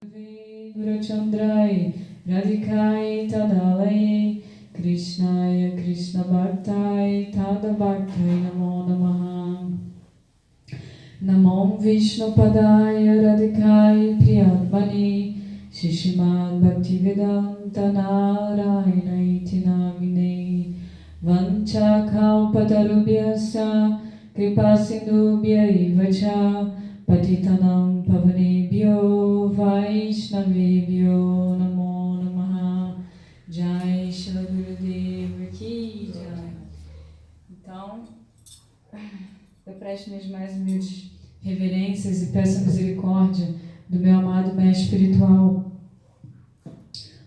Gurachandrai Radhikai Tadalaye Krishnaya Krishna Bhaktai Tadabhaktai Namo Namaha Namo Vishnu Padaya Radhikai Priyatmani Shishimad Bhaktivedanta Narayana Iti Namine Vancha Kalpatarubhyasya Kripasindubhya Ivacha Patitanam Pavanebhyo Vaishnavebhyo Namo Namaha Jai Shila Gurudeva Ki Jai. Então, eu presto minhas mais humildes reverências e peço a misericórdia do meu amado mestre espiritual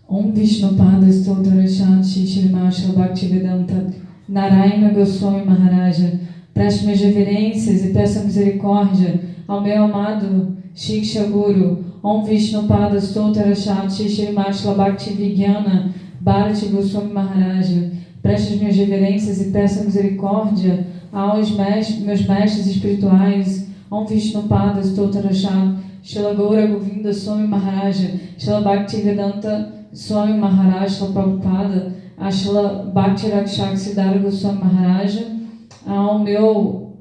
Om Vishnupada Stottarashanti Shrimashra Bhaktivedanta Narayana Goswami Maharaja. Presto minhas reverências e peço a misericórdia ao meu amado Shiksha Guru, Om Vishnupada Stottarashanti Shrimashla Bhaktivedanta Bharati Goswami Maharaja. Presto as minhas reverências e peço a misericórdia aos meus mestres espirituais, Om Vishnupada Stottarashanti Shila Gaura Govinda Swami Maharaja, Shila Bhaktivedanta Swami Maharaja, Shila Prabhupada, a Shila Bhakti Rakshak Siddhara Goswami Maharaja, ao meu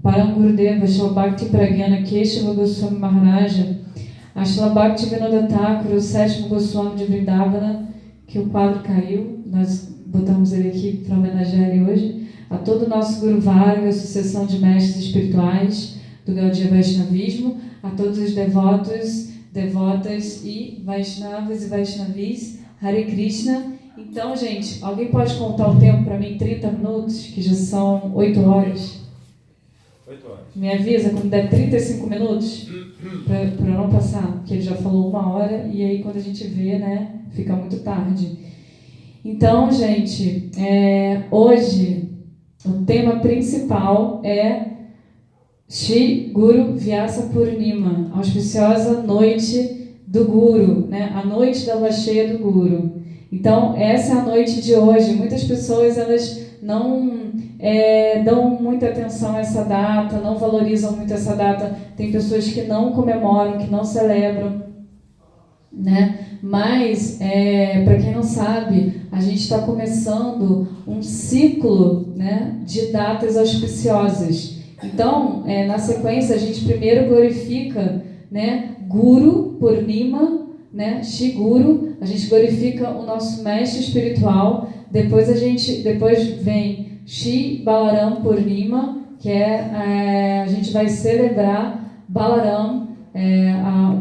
Param Gurudeva, Shila Bhakti Pragyana Keshava Goswami Maharaja, a Shila Bhakti Vinodha Thakur, o sétimo Goswami de Vrindavana, que o quadro caiu, nós botamos ele aqui para homenagear ele hoje, a todo o nosso Guru Varga, a sucessão de mestres espirituais do Gaudiya Vaishnavismo, a todos os devotos, devotas e Vaishnavas e Vaishnavis, Hare Krishna. Então, gente, alguém pode contar o tempo para mim? 30 minutos, que já são 8 horas. 8 horas. Me avisa quando der 35 minutos, para eu não passar, porque ele já falou 1 hora, e aí quando a gente vê, né, fica muito tarde. Então, gente, hoje o tema principal é Shri Guru Vyasa Purnima, auspiciosa noite do Guru, né? A noite da lua cheia do Guru. Então, essa é a noite de hoje. Muitas pessoas elas não dão muita atenção a essa data, não valorizam muito essa data. Tem pessoas que não comemoram, que não celebram, né? Mas, para quem não sabe, a gente está começando um ciclo, né, de datas auspiciosas. Então, na sequência, a gente primeiro glorifica, né, Guru Purnima, né, Shri Guru, a gente glorifica o nosso mestre espiritual. Depois vem Shri Balaram Purnima, que a gente vai celebrar Balaram,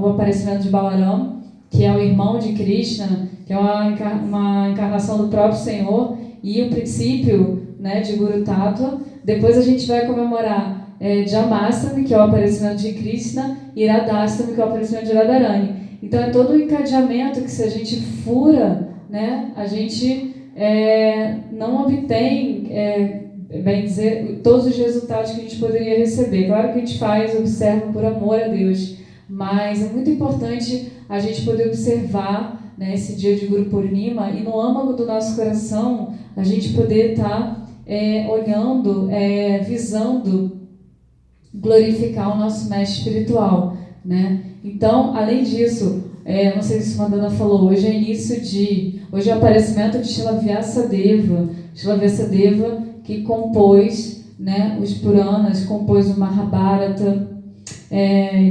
o aparecimento de Balaram, que é o irmão de Krishna, que é uma encarnação do próprio Senhor, e o princípio, né, de Guru Tattva. Depois a gente vai comemorar Jamastami, que é o aparecimento de Krishna, e Radhastami, que é o aparecimento de Radharani. Então é todo um encadeamento que, se a gente fura, né, a gente não obtém, bem dizer, todos os resultados que a gente poderia receber. Claro que a gente observa por amor a Deus, mas é muito importante a gente poder observar, né, esse dia de Guru Purnima, e no âmago do nosso coração a gente poder estar olhando, visando glorificar o nosso mestre espiritual, né? Então, além disso, não sei se a Madonna falou, hoje é o aparecimento de Shila Vyasadeva, que compôs, né, os Puranas, compôs o Mahabharata.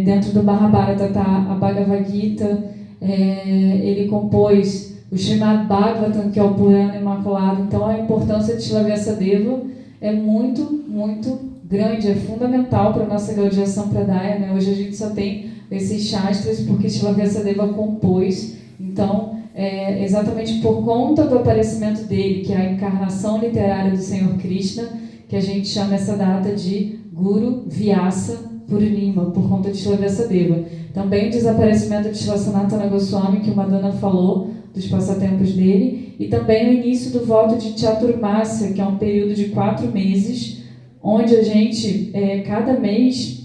Dentro do Mahabharata está a Bhagavad Gita. Ele compôs o Srimad Bhagavatam, que é o Purana Imaculado. Então, a importância de Shila Vyasadeva é muito, muito grande, é fundamental para a nossa Gaudiya Sampradaya, né? Hoje a gente só tem esses shastras porque Shila Vyasadeva compôs. Então, exatamente por conta do aparecimento dele, que é a encarnação literária do Senhor Krishna, que a gente chama essa data de Guru Vyasa Purnima, por conta de Shila Vyasadeva. Também o desaparecimento de Shila Sanatana Goswami, que o Madonna falou, dos passatempos dele, e também o início do voto de Chaturmasya, que é um período de 4 meses, onde a gente, cada mês,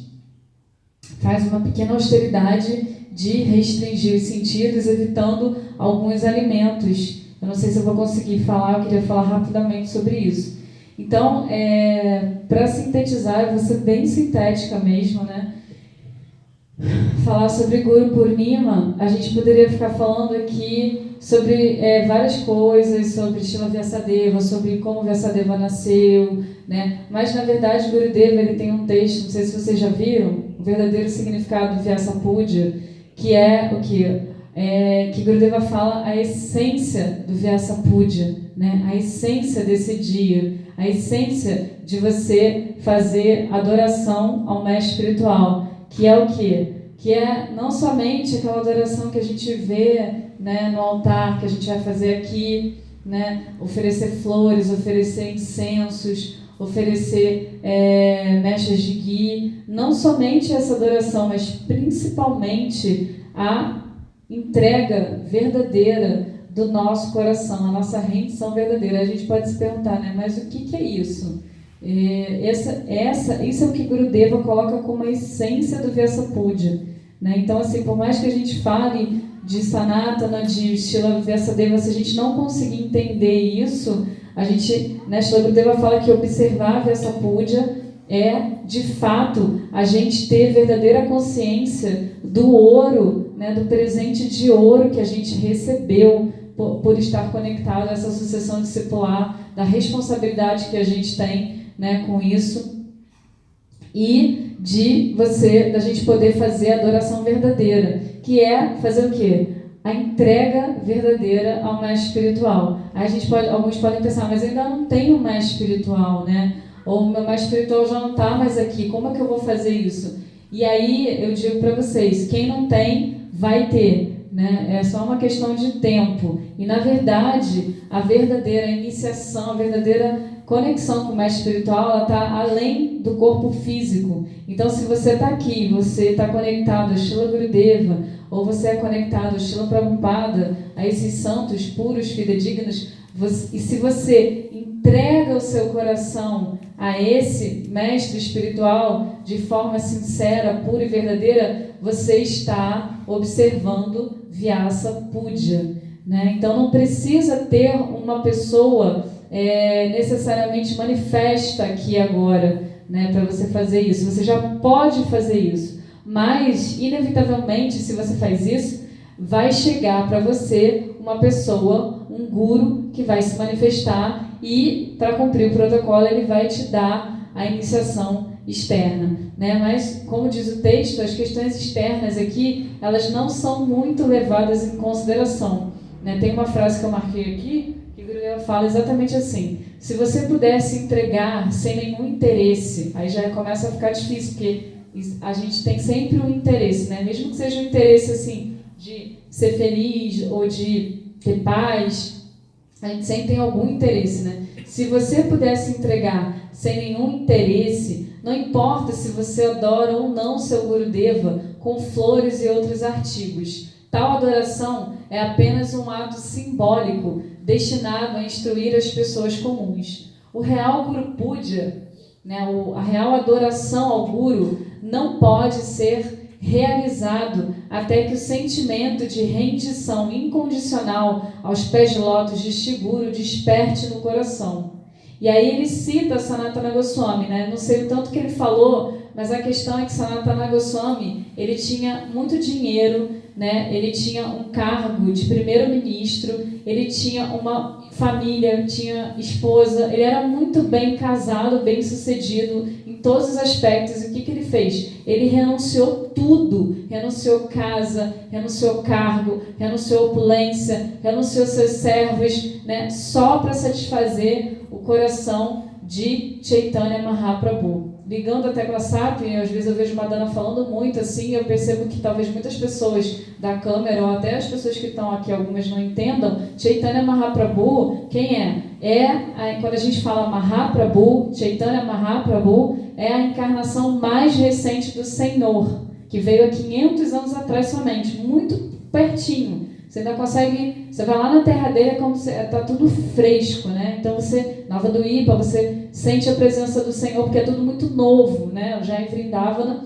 faz uma pequena austeridade de restringir os sentidos, evitando alguns alimentos. Eu não sei se eu vou conseguir falar, eu queria falar rapidamente sobre isso. Então, para sintetizar, eu vou ser bem sintética mesmo, né? falar sobre Guru Purnima, a gente poderia ficar falando aqui sobre várias coisas, sobre Srila Vyasadeva, sobre como Vyasadeva nasceu, né? Mas, na verdade, Gurudeva ele tem um texto, não sei se vocês já viram, o verdadeiro significado do Vyasa Puja, que é o quê? Que Gurudeva fala a essência do Vyasa Puja, né? A essência desse dia, a essência de você fazer adoração ao mestre espiritual, que é o quê? Que é não somente aquela adoração que a gente vê, né, no altar, que a gente vai fazer aqui, né, oferecer flores, oferecer incensos, oferecer mechas de ghee, não somente essa adoração, mas principalmente a entrega verdadeira do nosso coração, a nossa rendição verdadeira. A gente pode se perguntar, né, mas o que é isso? Isso é o que Gurudeva coloca como a essência do Vyasa Puja, né? Então, assim, por mais que a gente fale de Sanatana, de Srila Vyasadeva, se a gente não conseguir entender isso, a gente, né, Srila Gurudeva fala que observar Vyasa Puja é, de fato, a gente ter verdadeira consciência do ouro, né, do presente de ouro que a gente recebeu por estar conectado a essa sucessão discipular, da responsabilidade que a gente tem, né, com isso, e da gente poder fazer a adoração verdadeira, que é fazer o quê? A entrega verdadeira ao mestre espiritual. Aí alguns podem pensar, mas eu ainda não tenho um mestre espiritual, né? Ou o meu mestre espiritual já não está mais aqui, como é que eu vou fazer isso? E aí eu digo para vocês, quem não tem, vai ter, né? É só uma questão de tempo. E na verdade, a verdadeira iniciação, a verdadeira conexão com o mestre espiritual, ela está além do corpo físico. Então, se você está aqui, você está conectado a Srila Gurudeva, ou você é conectado a Srila Prabhupada, a esses santos puros, fidedignos, e se você entrega o seu coração a esse mestre espiritual de forma sincera, pura e verdadeira, você está observando Vyasa Puja, né? Então, não precisa ter uma pessoa necessariamente manifesta aqui agora, né, para você fazer isso. Você já pode fazer isso, mas inevitavelmente, se você faz isso, vai chegar para você uma pessoa, um guru que vai se manifestar e, para cumprir o protocolo, ele vai te dar a iniciação externa, né? Mas, como diz o texto, as questões externas aqui, elas não são muito levadas em consideração, né? Tem uma frase que eu marquei aqui, que o Gurudeva fala exatamente assim: se você pudesse entregar sem nenhum interesse, aí já começa a ficar difícil, porque a gente tem sempre um interesse, né? Mesmo que seja um interesse assim, de ser feliz ou de ter paz, a gente sempre tem algum interesse, né? Se você pudesse entregar sem nenhum interesse, não importa se você adora ou não seu Gurudeva com flores e outros artigos, tal adoração é apenas um ato simbólico destinado a instruir as pessoas comuns. O real Guru Puja, né, a real adoração ao Guru, não pode ser realizado até que o sentimento de rendição incondicional aos pés de lótus de Shri Guru desperte no coração. E aí ele cita Sanatana Goswami, né? Não sei o tanto que ele falou, mas a questão é que Sanatana Goswami, ele tinha muito dinheiro, né? Ele tinha um cargo de primeiro-ministro, ele tinha uma família, tinha esposa, ele era muito bem casado, bem sucedido em todos os aspectos. E o que ele fez? Ele renunciou tudo, renunciou casa, renunciou cargo, renunciou opulência, renunciou seus servos, né? Só para satisfazer o coração de Chaitanya Mahaprabhu. Ligando a tecla SAP, às vezes eu vejo Madana falando muito assim, eu percebo que talvez muitas pessoas da câmera, ou até as pessoas que estão aqui, algumas não entendam. Chaitanya Mahaprabhu, quem é? Quando a gente fala Mahaprabhu, Chaitanya Mahaprabhu é a encarnação mais recente do Senhor, que veio há 500 anos atrás somente, muito pertinho. Você ainda consegue, você vai lá na terra dele, é como se está tudo fresco, né? Então você, Nova do Ipa, você sente a presença do Senhor, porque é tudo muito novo, né? Já em Vrindavana,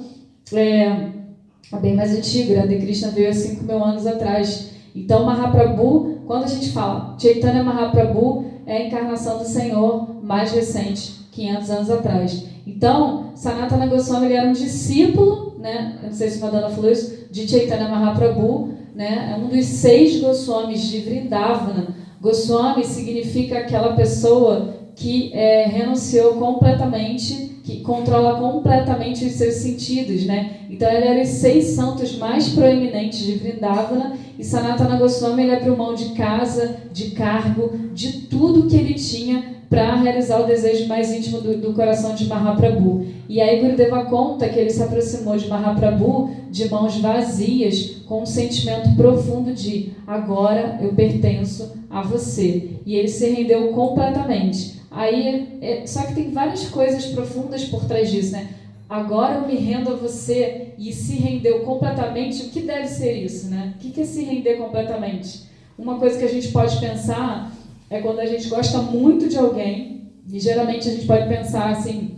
bem mais antigo, Radha Krishna veio há 5.000 anos atrás. Então Mahaprabhu, quando a gente fala Chaitanya Mahaprabhu, é a encarnação do Senhor mais recente, 500 anos atrás. Então, Sanatana Goswami ele era um discípulo, né? Eu não sei se a Madonna falou isso, de Chaitanya Mahaprabhu, né? É um dos 6 Goswamis de Vrindavana. Goswami significa aquela pessoa que renunciou completamente, que controla completamente os seus sentidos, né? Então ele era os 6 santos mais proeminentes de Vrindavana, e Sanatana Goswami ele abriu mão de casa, de cargo, de tudo que ele tinha para realizar o desejo mais íntimo do coração de Mahaprabhu. E aí Gurudeva conta que ele se aproximou de Mahaprabhu de mãos vazias, com um sentimento profundo de agora eu pertenço a você. E ele se rendeu completamente. Aí, só que tem várias coisas profundas por trás disso, né? Agora eu me rendo a você, e se rendeu completamente. O que deve ser isso, né? O que é se render completamente? Uma coisa que a gente pode pensar é quando a gente gosta muito de alguém, e geralmente a gente pode pensar assim,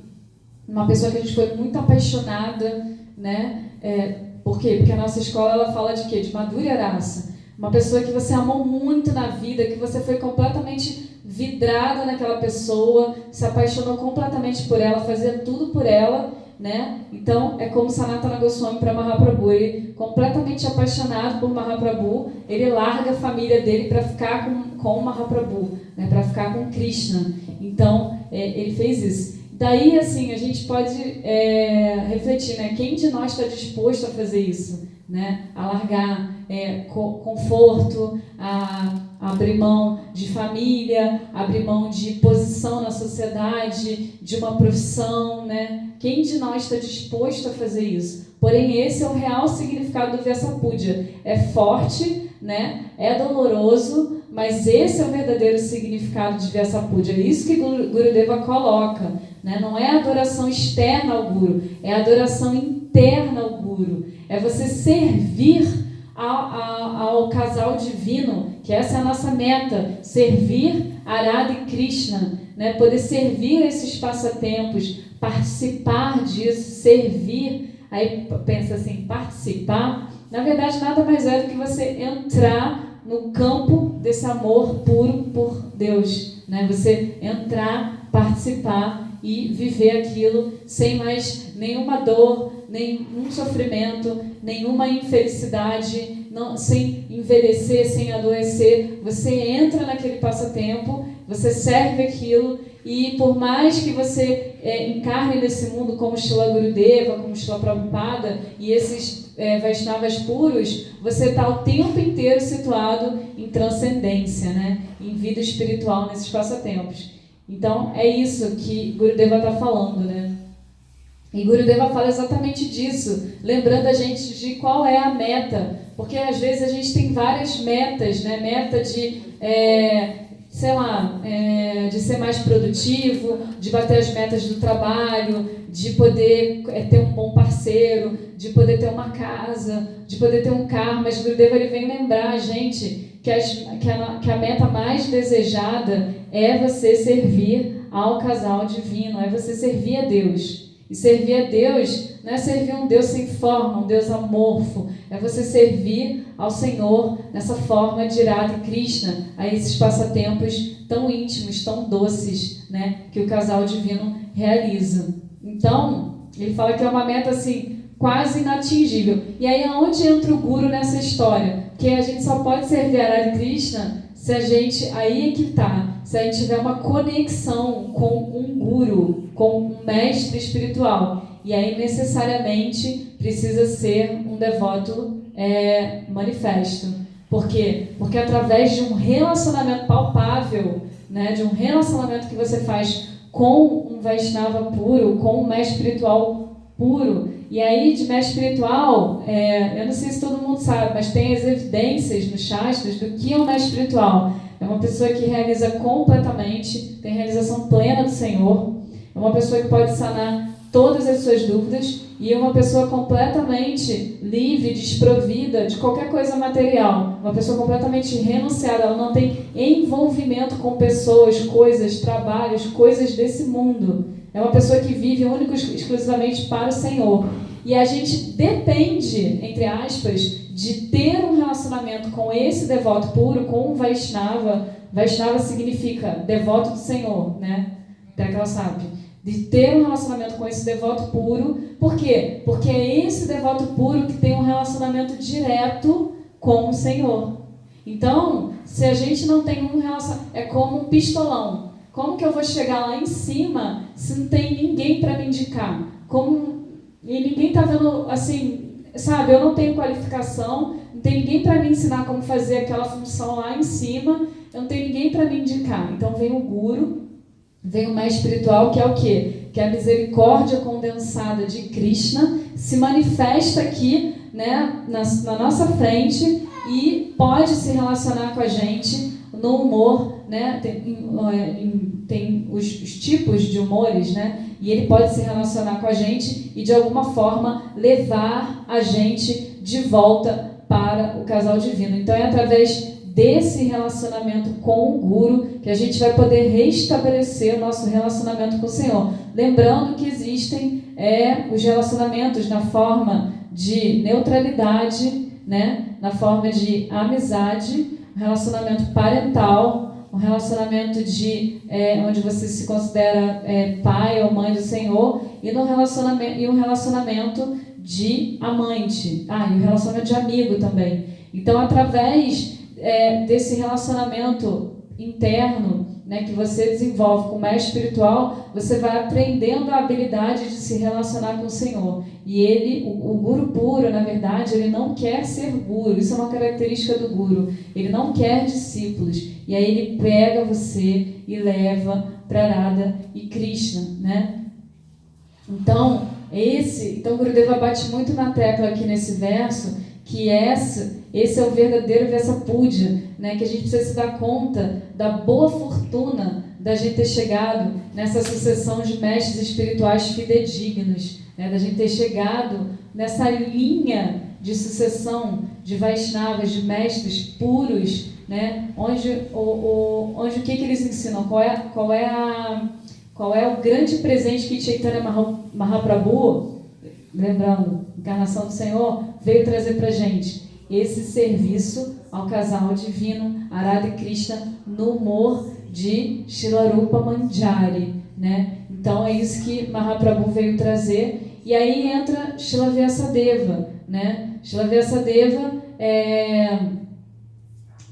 uma pessoa que a gente foi muito apaixonada, né? Por quê? Porque a nossa escola ela fala de quê? De Madhurya Rasa. Uma pessoa que você amou muito na vida, que você foi completamente vidrada naquela pessoa, se apaixonou completamente por ela, fazia tudo por ela, né? Então, é como Sanatana Goswami para Mahaprabhu. Ele, completamente apaixonado por Mahaprabhu, ele larga a família dele para ficar com Mahaprabhu, né? Para ficar com Krishna. Então, ele fez isso. Daí, assim, a gente pode refletir, né? Quem de nós está disposto a fazer isso? Né? A largar conforto, a abrir mão de família, abrir mão de posição na sociedade, de uma profissão, né? Quem de nós está disposto a fazer isso? Porém, esse é o real significado do Vyasapudya. É forte, né? É doloroso, mas esse é o verdadeiro significado de Vyasapudya. É isso que Gurudeva coloca, né? Não é a adoração externa ao Guru, é a adoração interna ao Guru. É você servir ao casal divino, que essa é a nossa meta, servir Arada e Krishna, né? Poder servir esses passatempos, participar disso, servir. Aí pensa assim, participar, na verdade nada mais é do que você entrar no campo desse amor puro por Deus, né? Você entrar, participar e viver aquilo sem mais nenhuma dor, nenhum sofrimento, nenhuma infelicidade, sem envelhecer, sem adoecer. Você entra naquele passatempo, você serve aquilo, e por mais que você encarne nesse mundo como Srila Gurudeva, como Srila Prabhupada e esses Vaishnavas puros, você está o tempo inteiro situado em transcendência, né? Em vida espiritual nesses passatempos. Então é isso que Gurudeva está falando, né? E Gurudeva fala exatamente disso, lembrando a gente de qual é a meta, porque às vezes a gente tem várias metas, né? Meta de, de ser mais produtivo, de bater as metas do trabalho, de poder ter um bom parceiro, de poder ter uma casa, de poder ter um carro, mas Gurudeva ele vem lembrar a gente que a meta mais desejada é você servir ao casal divino, é você servir a Deus. E servir a Deus não é servir um Deus sem forma, um Deus amorfo. É você servir ao Senhor nessa forma de Radha e Krishna, a esses passatempos tão íntimos, tão doces, né, que o casal divino realiza. Então, ele fala que é uma meta assim, quase inatingível. E aí, aonde entra o Guru nessa história? Porque a gente só pode servir a Radha e Krishna se a gente, aí é que tá, se a gente tiver uma conexão com um guru, com um mestre espiritual. E aí necessariamente precisa ser um devoto manifesto. Por quê? Porque através de um relacionamento palpável, né, de um relacionamento que você faz com um Vaishnava puro, com um mestre espiritual puro. E aí, de mestre espiritual, eu não sei se todo mundo sabe, mas tem as evidências nos Shastras do que é um mestre espiritual. É uma pessoa que realiza completamente, tem realização plena do Senhor. É uma pessoa que pode sanar todas as suas dúvidas e é uma pessoa completamente livre, desprovida de qualquer coisa material. Uma pessoa completamente renunciada, ela não tem envolvimento com pessoas, coisas, trabalhos, coisas desse mundo. É uma pessoa que vive única e exclusivamente para o Senhor. E a gente depende, entre aspas, de ter um relacionamento com esse devoto puro, com um Vaishnava. Vaishnava significa devoto do Senhor, né? Até que ela sabe. de ter um relacionamento com esse devoto puro. Por quê? Porque é esse devoto puro que tem um relacionamento direto com o Senhor. Então, se a gente não tem um relacionamento, é como um pistolão. Como que eu vou chegar lá em cima se não tem ninguém para me indicar? E ninguém está vendo, assim, sabe, eu não tenho qualificação, não tem ninguém para me ensinar como fazer aquela função lá em cima, eu não tenho ninguém para me indicar. Então vem o guru, vem o mestre espiritual, que é o quê? Que é a misericórdia condensada de Krishna, se manifesta aqui, né, na nossa frente e pode se relacionar com a gente no humor, né? Tem os tipos de humores, né? E ele pode se relacionar com a gente e de alguma forma levar a gente de volta para o casal divino. Então é através desse relacionamento com o Guru que a gente vai poder restabelecer o nosso relacionamento com o Senhor. Lembrando que existem os relacionamentos na forma de neutralidade, né? Na forma de amizade, relacionamento parental, um relacionamento onde você se considera pai ou mãe do Senhor, e um relacionamento de amante, e um relacionamento de amigo também. Então, através desse relacionamento interno, né, que você desenvolve com o mestre espiritual, você vai aprendendo a habilidade de se relacionar com o Senhor. E o guru puro, na verdade, ele não quer ser guru. Isso é uma característica do guru. Ele não quer discípulos. E aí ele pega você e leva para Radha e Krishna, né? Então, o Gurudeva bate muito na tecla aqui nesse verso, que esse é o verdadeiro Vyasapudya, né? Que a gente precisa se dar conta da boa fortuna da gente ter chegado nessa sucessão de mestres espirituais fidedignos, né? Da gente ter chegado nessa linha de sucessão de Vaishnavas, de mestres puros, né? Onde o que eles ensinam? Qual é o grande presente que Chaitanya Mahaprabhu, lembrando, encarnação do Senhor, veio trazer para a gente? Esse serviço ao casal divino, Radha e Krishna, no humor de Srila Rupa Manjari, né? Então é isso que Mahaprabhu veio trazer. E aí entra Srila Vyasadeva, né? Srila Vyasadeva,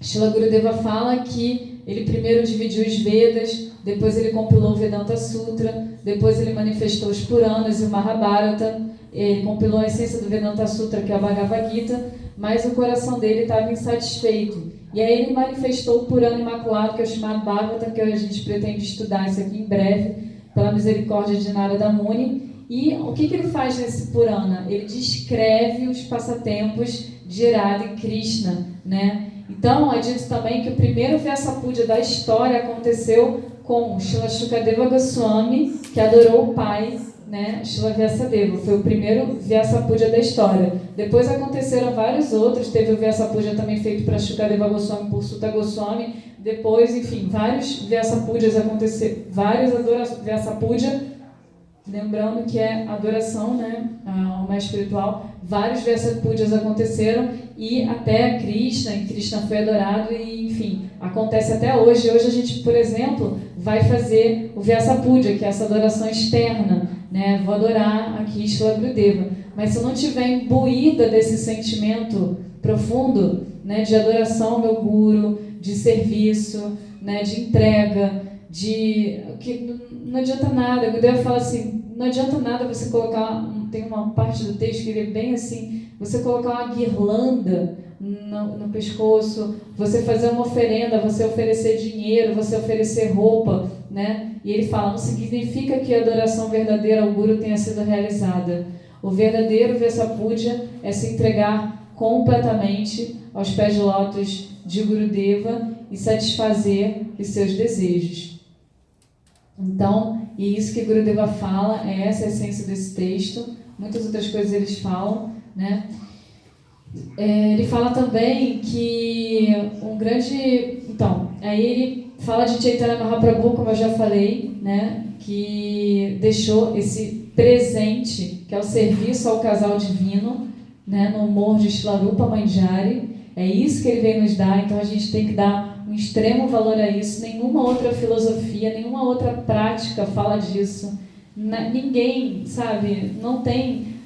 Srila Gurudeva fala que ele primeiro dividiu os Vedas, depois ele compilou o Vedanta Sutra, depois ele manifestou os Puranas e o Mahabharata, ele compilou a essência do Vedanta Sutra, que é a Bhagavad Gita, mas o coração dele estava insatisfeito. E aí ele manifestou o Purana Imaculado, que é o chamado Bhagavata, que a gente pretende estudar isso aqui em breve, pela misericórdia de Narada Muni. E o que ele faz nesse Purana? Ele descreve os passatempos de Radha e Krishna, né? Então, é dito também que o primeiro Vyasapudya da história aconteceu com Srila Shukadeva Goswami, que adorou o pai, né, Srila Vyasadeva. Foi o primeiro Vyasapudya da história. Depois aconteceram vários outros. Teve o Vyasapudya também feito para Shukadeva Goswami por Suta Goswami. Depois, enfim, vários Vyasapudyas aconteceram, Vyasapudya. Lembrando que é adoração, né, ao mestre espiritual. Vários Vyasapudyas aconteceram e até Krishna, e Krishna foi adorado e, enfim, acontece até hoje. Hoje a gente, por exemplo, vai fazer o Vyasapudya, que é essa adoração externa, né? Vou adorar aqui Srila Gurudeva. Mas se eu não estiver imbuída desse sentimento profundo, né, de adoração ao meu guru, de serviço, né, de entrega, que não adianta nada. O Gurudeva fala assim, não adianta nada você colocar, tem uma parte do texto que ele é bem assim, você colocar uma guirlanda no pescoço, você fazer uma oferenda, você oferecer dinheiro, você oferecer roupa, né? E ele fala, não significa que a adoração verdadeira ao Guru tenha sido realizada. O verdadeiro Vyasapudya é se entregar completamente aos pés de lótus de Gurudeva e satisfazer os seus desejos. Então, e isso que Gurudeva fala, essa a essência desse texto. Muitas outras coisas eles falam, né? Ele fala também que um grande... Então, aí ele fala de Chaitanya Mahaprabhu, como eu já falei, né? Que deixou esse presente, que é o serviço ao casal divino, né? No humor de Srila Rupa Manjari. É isso que ele veio nos dar, então a gente tem que dar um extremo valor a isso. Nenhuma outra filosofia, nenhuma outra prática fala disso. Ninguém, sabe,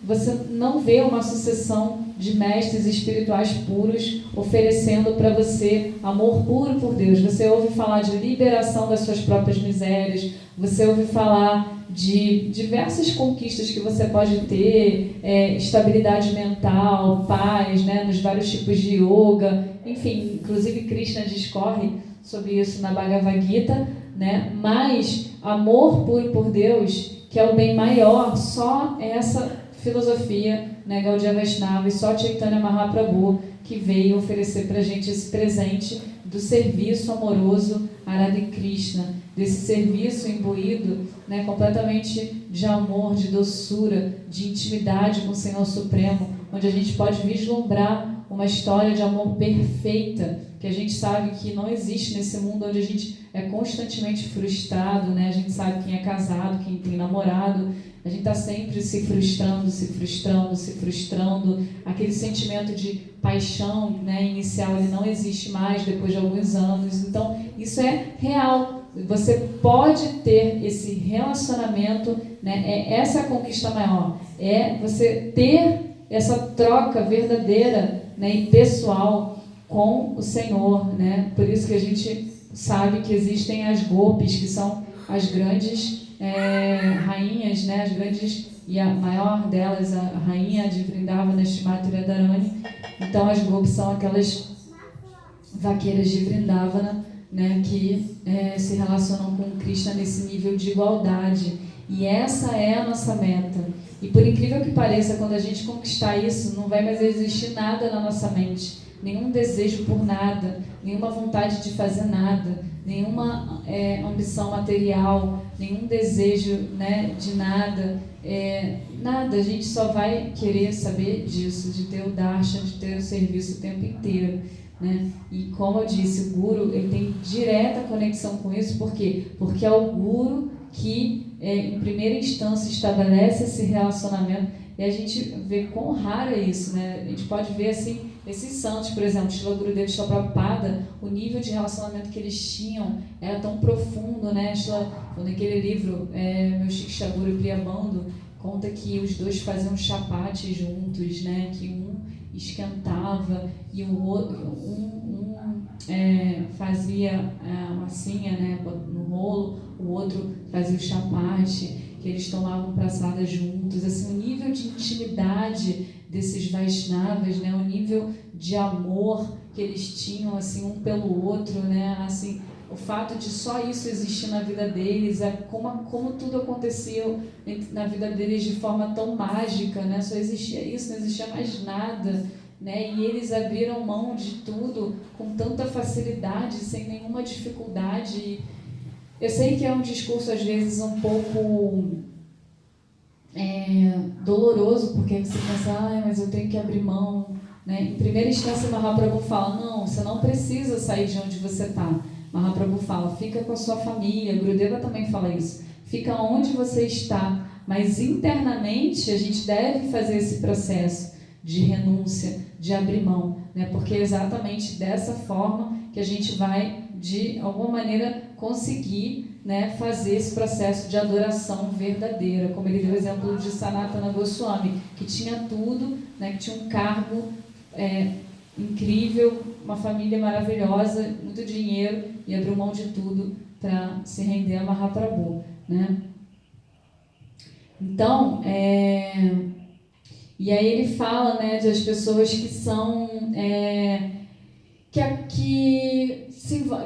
você não vê uma sucessão de mestres espirituais puros oferecendo para você amor puro por Deus. Você ouve falar de liberação das suas próprias misérias, você ouve falar de diversas conquistas que você pode ter, estabilidade mental, paz, né, nos vários tipos de yoga, enfim, inclusive Krishna discorre sobre isso na Bhagavad Gita, né? Mas amor puro por Deus, que é o bem maior, só essa filosofia, né, Gaudiya Vaishnava, e só Chaitanya Mahaprabhu que veio oferecer para a gente esse presente do serviço amoroso a Radha Krishna, desse serviço imbuído, né, completamente de amor, de doçura, de intimidade com o Senhor Supremo, onde a gente pode vislumbrar uma história de amor perfeita, que a gente sabe que não existe nesse mundo onde a gente é constantemente frustrado, né? A gente sabe quem é casado, quem tem namorado, a gente está sempre se frustrando, aquele sentimento de paixão, né, inicial, ele não existe mais depois de alguns anos, então isso é real, você pode ter esse relacionamento, né? Essa é a conquista maior, é você ter essa troca verdadeira, né, e pessoal com o Senhor, né? Por isso que a gente sabe que existem as gopis, que são as grandes rainhas, né? As grandes, e a maior delas, a rainha de Vrindavana, Shrimati Radharani. Então as gopis são aquelas vaqueiras de Vrindavana, né, que se relacionam com Krishna nesse nível de igualdade. E essa é a nossa meta. E por incrível que pareça, quando a gente conquistar isso, não vai mais existir nada na nossa mente. Nenhum desejo por nada, nenhuma vontade de fazer nada, nenhuma ambição material, nenhum desejo, né, de nada. Nada, a gente só vai querer saber disso, de ter o darshan, de ter o serviço o tempo inteiro. Né? E como eu disse, o Guru ele tem direta conexão com isso, por quê? Porque é o Guru que, em primeira instância, estabelece esse relacionamento, e a gente vê quão raro é isso, né? A gente pode ver assim, esses santos, por exemplo, Srila Gurudeva e Srila Prabhupada, o nível de relacionamento que eles tinham era tão profundo, né? Naquele livro, Meu Shiksha Guru Priyabandhu, conta que os dois faziam chapate juntos, né? Que um esquentava e o outro, fazia a massinha, né, no rolo, o outro fazia o chapate, que eles tomavam praçada juntos. Assim, o nível de intimidade desses Vaishnavas, né, o nível de amor que eles tinham assim, um pelo outro, né, assim, o fato de só isso existir na vida deles, como tudo aconteceu na vida deles de forma tão mágica, né? Só existia isso, não existia mais nada, né? E eles abriram mão de tudo com tanta facilidade, sem nenhuma dificuldade. Eu sei que é um discurso às vezes um pouco doloroso, porque você pensa, mas eu tenho que abrir mão, né? Em primeira instância, Mahaprabhu fala, não, você não precisa sair de onde você está. Mahaprabhu fala, fica com a sua família, Gurudeva também fala isso, fica onde você está, mas internamente a gente deve fazer esse processo de renúncia, de abrir mão, né? Porque é exatamente dessa forma que a gente vai, de alguma maneira, conseguir, né, fazer esse processo de adoração verdadeira, como ele deu o exemplo de Sanatana Goswami, que tinha tudo, né, que tinha um cargo incrível, uma família maravilhosa, muito dinheiro, e abriu mão de tudo para se render a Mahaprabhu, né? Então, e aí ele fala, né, das pessoas que são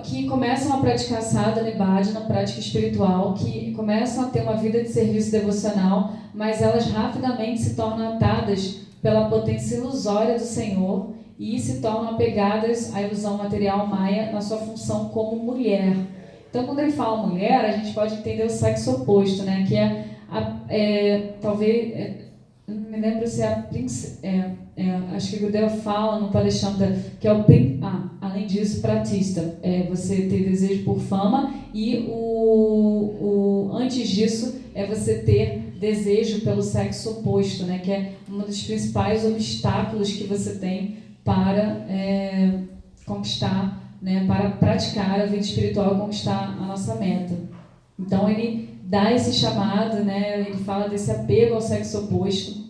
que começam a praticar sadhana e bhajana, prática espiritual, que começam a ter uma vida de serviço devocional, mas elas rapidamente se tornam atadas pela potência ilusória do Senhor e se tornam apegadas à ilusão material Maya na sua função como mulher. Então, quando ele fala mulher, a gente pode entender o sexo oposto, né? Que talvez, não me lembro se acho que o Gurudeva fala no Palestra, que é além disso, pratista, você ter desejo por fama, e antes disso é você ter desejo pelo sexo oposto, né? Que é um dos principais obstáculos que você tem para conquistar, né, para praticar a vida espiritual e conquistar a nossa meta. Então ele dá esse chamado, né? Ele fala desse apego ao sexo oposto.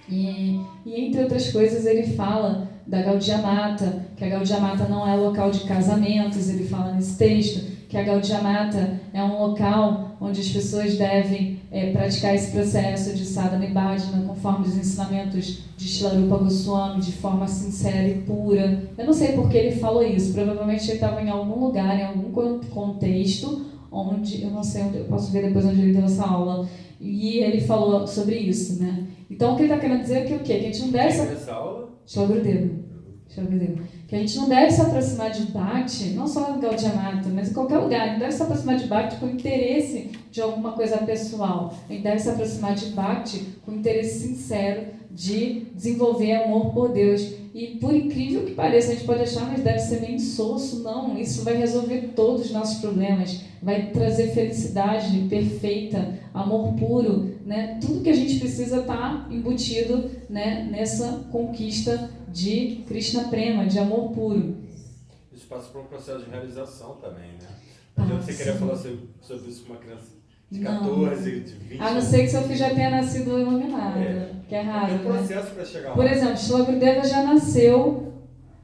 E entre outras coisas, ele fala da Gaudiya Mata, que a Gaudiya Mata não é local de casamentos, ele fala nesse texto, que a Gaudiya Mata é um local onde as pessoas devem praticar esse processo de sadhana e bhajana conforme os ensinamentos de Shila Goswami, de forma sincera e pura. Eu não sei por que ele falou isso, provavelmente ele estava em algum lugar, em algum contexto, onde, eu não sei, onde, eu posso ver depois onde ele deu essa aula, e ele falou sobre isso, né? Então o que ele está querendo dizer é que o quê? Que a gente não deve... Essa aula? Shila Gurudeva. Que a gente não deve se aproximar de Bhakti, não só no Gaudiya Mata, mas em qualquer lugar. A gente deve se aproximar de Bhakti com interesse de alguma coisa pessoal. A gente deve se aproximar de Bhakti com interesse sincero de desenvolver amor por Deus. E por incrível que pareça, a gente pode achar, mas deve ser meio insosso. Não, isso vai resolver todos os nossos problemas. Vai trazer felicidade perfeita, amor puro, né? Tudo que a gente precisa está embutido, né, nessa conquista de Krishna Prema, de amor puro. Isso passa por um processo de realização também, né? Não adianta você querer falar sobre isso com uma criança de 14, de 20 A não ser que seu filho já tenha nascido iluminado, que é raro. É um processo, né, para chegar lá. Por exemplo, Shila Gurudeva já nasceu,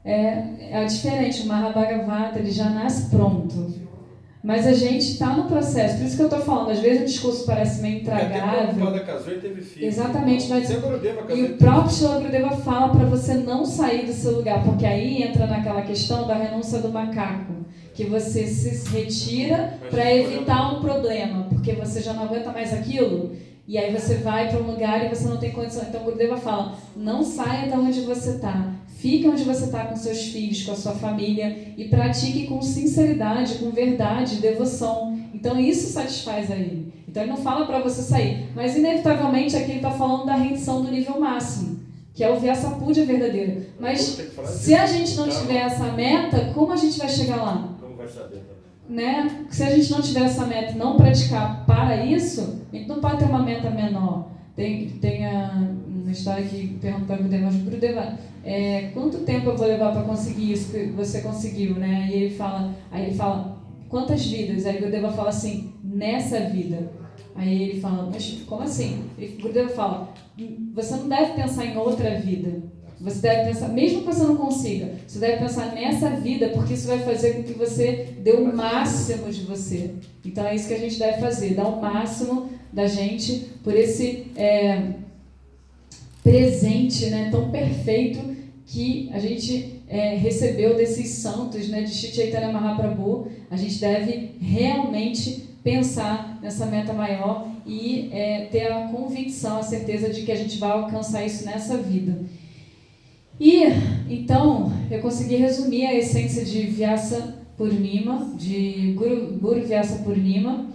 é diferente, o Mahabhagavata, ele já nasce pronto. Mas a gente está no processo, por isso que eu estou falando, às vezes o discurso parece meio intragável. Até casou e teve filho. Exatamente, mas e o próprio Shila Gurudeva fala para você não sair do seu lugar, porque aí entra naquela questão da renúncia do macaco, que você se retira para evitar um problema, porque você já não aguenta mais aquilo, e aí você vai para um lugar e você não tem condição. Então o Gurudeva fala, não saia de onde você está. Fique onde você está com seus filhos, com a sua família e pratique com sinceridade, com verdade, devoção. Então isso satisfaz a ele. Então ele não fala para você sair, mas inevitavelmente aqui ele está falando da rendição do nível máximo, que é o Vyasapudya verdadeiro. Mas se a gente não tiver essa meta, como a gente vai chegar lá? Como vai saber também? Né? Se a gente não tiver essa meta e não praticar para isso, a gente não pode ter uma meta menor. Tem uma história que pergunta para o Gurudeva, mas Gurudeva, quanto tempo eu vou levar para conseguir isso que você conseguiu, né? E ele fala, quantas vidas? Aí o Gurudeva fala assim, nessa vida. Aí ele fala, mas como assim? O Gurudeva fala, você não deve pensar em outra vida. Você deve pensar, mesmo que você não consiga, você deve pensar nessa vida, porque isso vai fazer com que você dê o máximo de você. Então é isso que a gente deve fazer, dar o máximo da gente por esse presente, né, tão perfeito que a gente recebeu desses santos, né, de Shri Chaitanya Mahaprabhu. A gente deve realmente pensar nessa meta maior e ter a convicção, a certeza de que a gente vai alcançar isso nessa vida. E, então, eu consegui resumir a essência de Vyasa Purnima, de Guru Vyasa Purnima.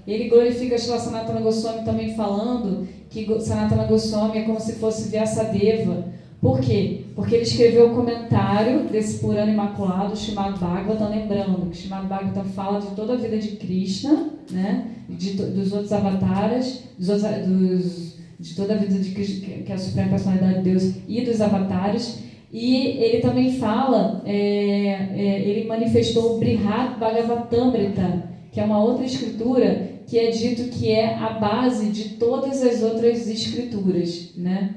Ele glorifica Srila Sanatana Goswami também falando que Sanatana Goswami é como se fosse Vyasadeva. Por quê? Porque ele escreveu o comentário desse Purana Imaculado, Srimad Bhagavatam, lembrando que Srimad Bhagavatam fala de toda a vida de Krishna, né? Dos outros avataras, de toda a vida de Krishna, que é a Suprema Personalidade de Deus, e dos avatares. E ele também fala, ele manifestou o Brihad Bhagavatamrita, que é uma outra escritura que é dito que é a base de todas as outras escrituras, né?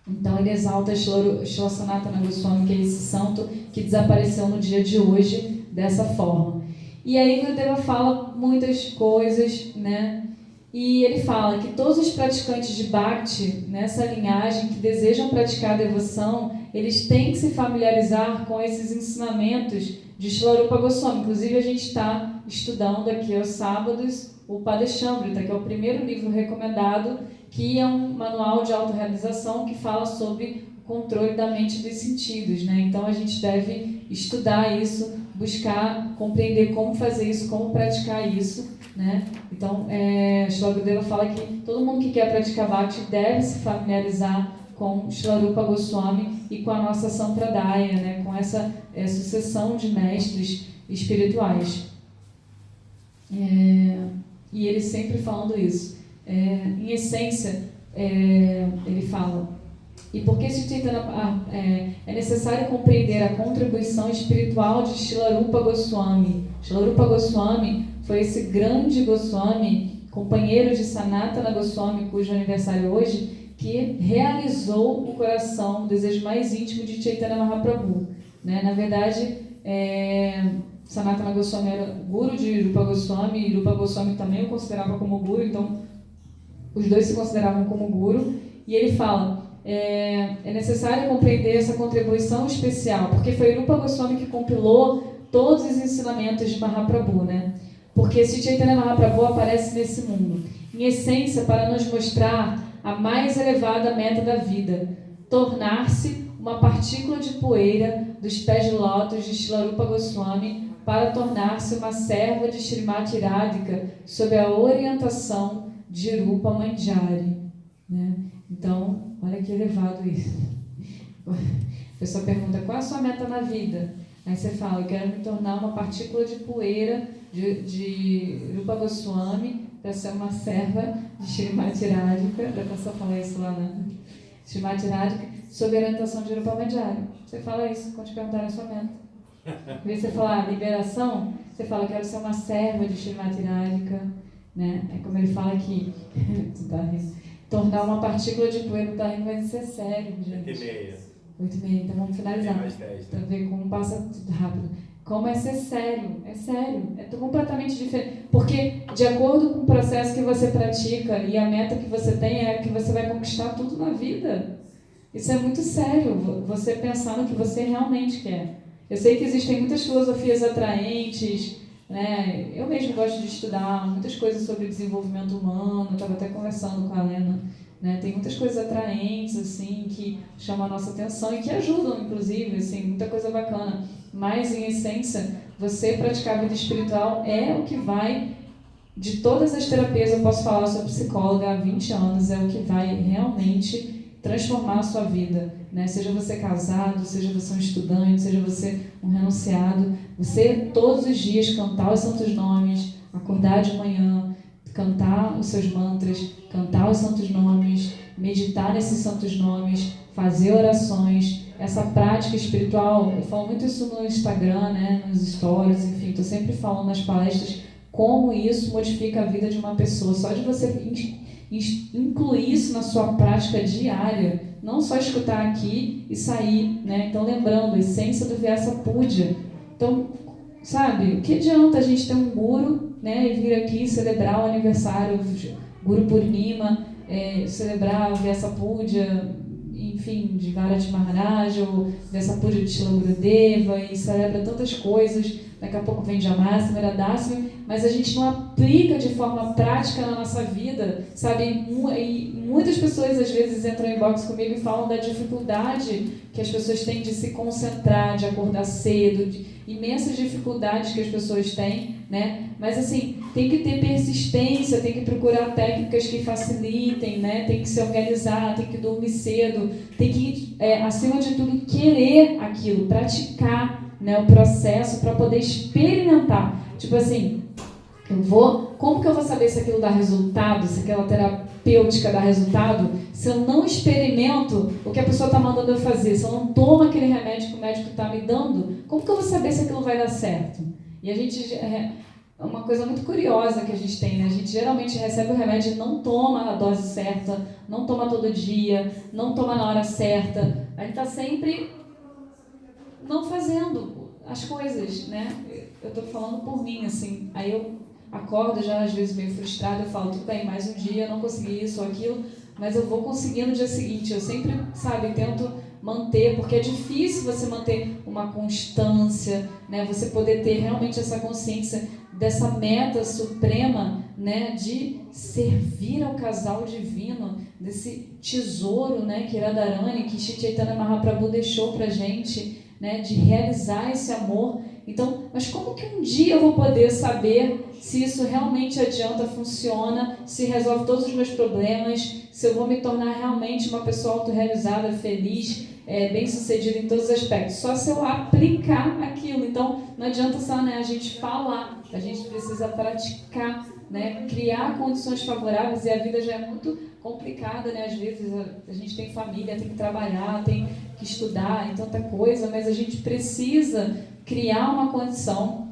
Então ele exalta Srila Sanatana Goswami, que é esse santo que desapareceu no dia de hoje dessa forma. E aí Gurudeva fala muitas coisas, né? E ele fala que todos os praticantes de Bhakti, nessa linhagem, que desejam praticar a devoção, eles têm que se familiarizar com esses ensinamentos de Srila Rupa Goswami. Inclusive, a gente está estudando aqui aos sábados o Padeshamrita, que é o primeiro livro recomendado, que é um manual de autorrealização que fala sobre o controle da mente dos sentidos, né? Então, a gente deve estudar isso, buscar compreender como fazer isso, como praticar isso, né? Então, Srila Gurudeva fala que todo mundo que quer praticar Bhakti deve se familiarizar com Srila Rupa Goswami e com a nossa Sampradaya, né? Com essa sucessão de mestres espirituais. E ele sempre falando isso. Em essência, ele fala E por que Sri Chaitanya é necessário compreender a contribuição espiritual de Shilarupa Goswami. Shilarupa Goswami foi esse grande Goswami, companheiro de Sanatana Goswami, cujo aniversário hoje, que realizou o coração, o desejo mais íntimo de Chaitanya Mahaprabhu. Né? Na verdade, Sanatana Goswami era guru de Rupa Goswami, e Rupa Goswami também o considerava como guru, então os dois se consideravam como guru, e ele fala, é necessário compreender essa contribuição especial, porque foi Rupa Goswami que compilou todos os ensinamentos de Mahaprabhu, né? Porque Sri Chaitanya Mahaprabhu aparece nesse mundo, em essência, para nos mostrar a mais elevada meta da vida, tornar-se uma partícula de poeira dos pés de lótus de Shilarupa Goswami para tornar-se uma serva de Srimati Radhika sob a orientação de Rupa Manjari. Né? Então, olha que elevado isso. A pessoa pergunta, qual é a sua meta na vida? Aí você fala, eu quero me tornar uma partícula de poeira de Rupa Goswami para ser uma serva de Srimati Radhika. A pessoa fala isso lá na Srimati Radhika, sob a orientação de Rupa Manjari. Você fala isso quando te perguntarem a sua meta. Em vez de você falar liberação, você fala, quero ser uma serva de Srimati Radhika. Né? É como ele fala aqui, tu tá rindo. Tornar uma partícula de poeira, tá rindo, vai ser sério, gente. 8h30, então vamos finalizar. Para ver como passa tudo rápido. Como é ser sério, é completamente diferente. Porque de acordo com o processo que você pratica e a meta que você tem é que você vai conquistar tudo na vida. Isso é muito sério, você pensar no que você realmente quer. Eu sei que existem muitas filosofias atraentes, né? Eu mesmo gosto de estudar muitas coisas sobre desenvolvimento humano, estava até conversando com a Lena, né? Tem muitas coisas atraentes assim, que chamam a nossa atenção e que ajudam, inclusive, assim, muita coisa bacana. Mas, em essência, você praticar a vida espiritual é o que vai, de todas as terapias, eu posso falar, eu sou psicóloga há 20 anos, é o que vai realmente transformar a sua vida, né? Seja você casado, seja você um estudante, seja você um renunciado, você todos os dias cantar os santos nomes, acordar de manhã, cantar os seus mantras, cantar os santos nomes, meditar nesses santos nomes, fazer orações, essa prática espiritual. Eu falo muito isso no Instagram, né? Nos stories, enfim, estou sempre falando nas palestras como isso modifica a vida de uma pessoa, só de você incluir isso na sua prática diária, não só escutar aqui e sair, né? Então, lembrando, a essência do Vyasa Puja. Então, sabe, o que adianta a gente ter um guru, né, e vir aqui celebrar o aniversário, Guru Purnima, celebrar o Vyasa Puja, enfim, de Bharati Maharaj, ou Vyasa Puja de Shila Gurudeva, e celebra tantas coisas. Daqui a pouco vem Jamasya, Meradasya, mas a gente não aplica de forma prática na nossa vida, sabe? E muitas pessoas às vezes entram em box comigo e falam da dificuldade que as pessoas têm de se concentrar, de acordar cedo, de imensas dificuldades que as pessoas têm, né? Mas assim, tem que ter persistência, tem que procurar técnicas que facilitem, né? Tem que se organizar, tem que dormir cedo, tem que, acima de tudo, querer aquilo, praticar, né, o processo para poder experimentar. Tipo assim, como que eu vou saber se aquilo dá resultado, se aquela terapêutica dá resultado, se eu não experimento o que a pessoa está mandando eu fazer, se eu não tomo aquele remédio que o médico está me dando, como que eu vou saber se aquilo vai dar certo? E a gente, é uma coisa muito curiosa que a gente tem, né? A gente geralmente recebe o remédio e não toma a dose certa, não toma todo dia, não toma na hora certa, a gente está sempre não fazendo as coisas, né? Eu tô falando por mim, assim. Aí eu acordo já, às vezes, meio frustrada, eu falo, tudo bem, mais um dia, eu não consegui isso ou aquilo, mas eu vou conseguir no dia seguinte. Eu sempre, sabe, tento manter, porque é difícil você manter uma constância, né? Você poder ter realmente essa consciência dessa meta suprema, né? De servir ao casal divino, desse tesouro, né? Que Radharani, que Shri Chaitanya Mahaprabhu deixou pra gente, né, de realizar esse amor. Então, mas como que um dia eu vou poder saber se isso realmente adianta, funciona, se resolve todos os meus problemas, se eu vou me tornar realmente uma pessoa autorrealizada, feliz, bem-sucedida em todos os aspectos? Só se eu aplicar aquilo. Então, não adianta só, né, a gente falar, a gente precisa praticar, né, criar condições favoráveis, e a vida já é muito complicada, né? Às vezes a gente tem família, tem que trabalhar, tem que estudar e tanta coisa, mas a gente precisa criar uma condição,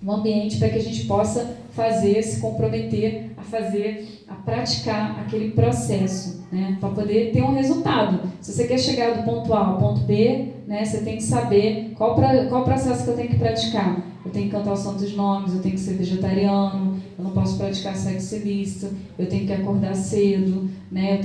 um ambiente para que a gente possa fazer, se comprometer a fazer, a praticar aquele processo, né? Para poder ter um resultado. Se você quer chegar do ponto A ao ponto B, né, você tem que saber qual processo que eu tenho que praticar. Eu tenho que cantar os santos nomes, eu tenho que ser vegetariano, eu não posso praticar sexo ilícito, eu tenho que acordar cedo, né,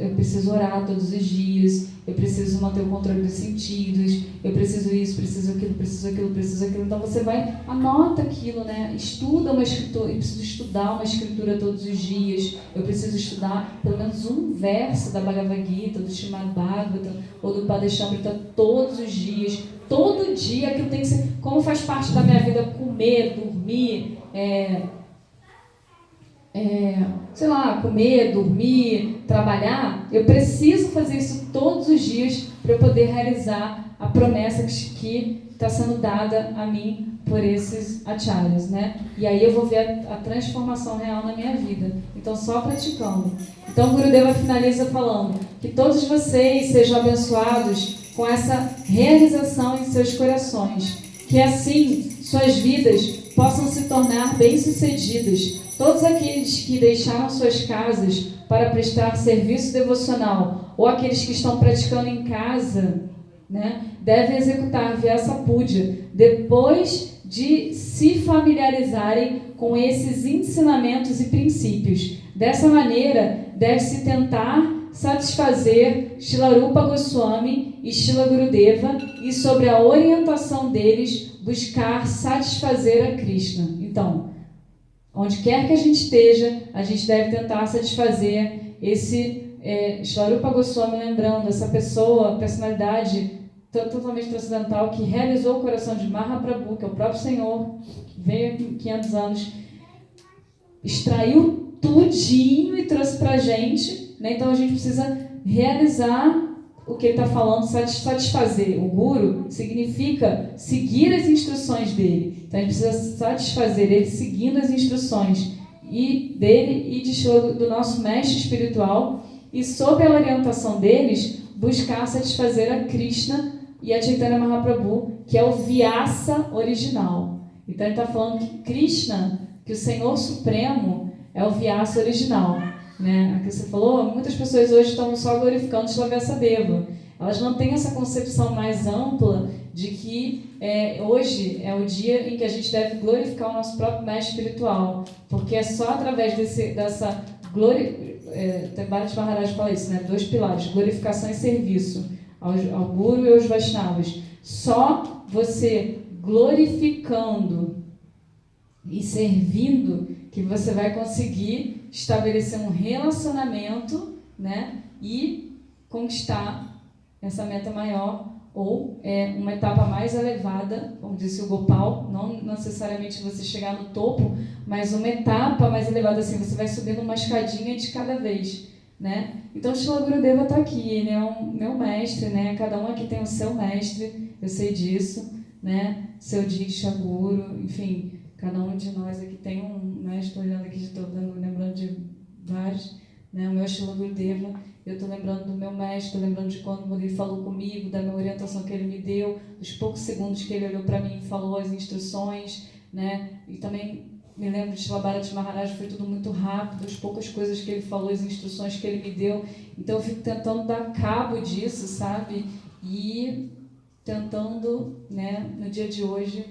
eu preciso orar todos os dias, eu preciso manter o controle dos sentidos, eu preciso isso, preciso aquilo, preciso aquilo, preciso aquilo. Então você vai, anota aquilo, né, estuda uma escritura, eu preciso estudar uma escritura todos os dias, eu preciso estudar pelo menos um verso da Bhagavad Gita, do Srimad Bhagavatam ou do Padeshamrita todos os dias. Todo dia aquilo tem que ser, como faz parte da minha vida, comer, dormir, comer, dormir, trabalhar, eu preciso fazer isso todos os dias para eu poder realizar a promessa que está sendo dada a mim por esses acharyas, né? E aí eu vou ver a transformação real na minha vida. Então, só praticando. Então, o Gurudeva finaliza falando que todos vocês sejam abençoados com essa realização em seus corações, que assim suas vidas possam se tornar bem-sucedidas. Todos aqueles que deixaram suas casas para prestar serviço devocional, ou aqueles que estão praticando em casa, né, devem executar Vyasa Puja depois de se familiarizarem com esses ensinamentos e princípios. Dessa maneira, deve-se tentar satisfazer Srila Rupa Goswami e Srila Gurudeva e, sobre a orientação deles, buscar satisfazer a Krishna. Então, onde quer que a gente esteja, a gente deve tentar satisfazer esse Srila Rupa Goswami, lembrando, essa pessoa, personalidade totalmente transcendental, que realizou o coração de Mahaprabhu, que é o próprio Senhor, veio aqui 500 anos, extraiu tudinho e trouxe pra gente, né? Então a gente precisa realizar o que ele está falando, satisfazer. O Guru significa seguir as instruções dele. Então a gente precisa satisfazer ele seguindo as instruções dele e do nosso mestre espiritual, e sob a orientação deles, buscar satisfazer a Krishna e a Chaitanya Mahaprabhu, que é o Vyasa original. Então ele está falando que Krishna, que o Senhor Supremo, é o Vyasa original. Né? Aqui você falou, muitas pessoas hoje estão só glorificando Srila Vyasadeva. Elas não têm essa concepção mais ampla de que hoje é o dia em que a gente deve glorificar o nosso próprio mestre espiritual, porque é só através dessa glória. Bharati Maharaj fala isso, né? 2 pilares, glorificação e serviço ao Guru e aos Vaishnavas. Só você glorificando e servindo que você vai conseguir estabelecer um relacionamento, né? E conquistar essa meta maior, ou uma etapa mais elevada, como disse o Gopal, não necessariamente você chegar no topo, mas uma etapa mais elevada, assim, você vai subindo uma escadinha de cada vez, né? Então, Srila Gurudeva está aqui, ele é o meu mestre, né? Cada um aqui tem o seu mestre, eu sei disso, né? Seu Diksha Guru, enfim, cada um de nós aqui tem um mestre, olhando aqui, estou lembrando de vários, né? O meu Srila Gurudeva, eu estou lembrando do meu mestre, estou lembrando de quando ele falou comigo, da minha orientação que ele me deu, dos poucos segundos que ele olhou para mim e falou as instruções, né? E também me lembro de Srila Bharati Maharaj, foi tudo muito rápido, as poucas coisas que ele falou, as instruções que ele me deu. Então eu fico tentando dar cabo disso, sabe? E tentando, né, no dia de hoje,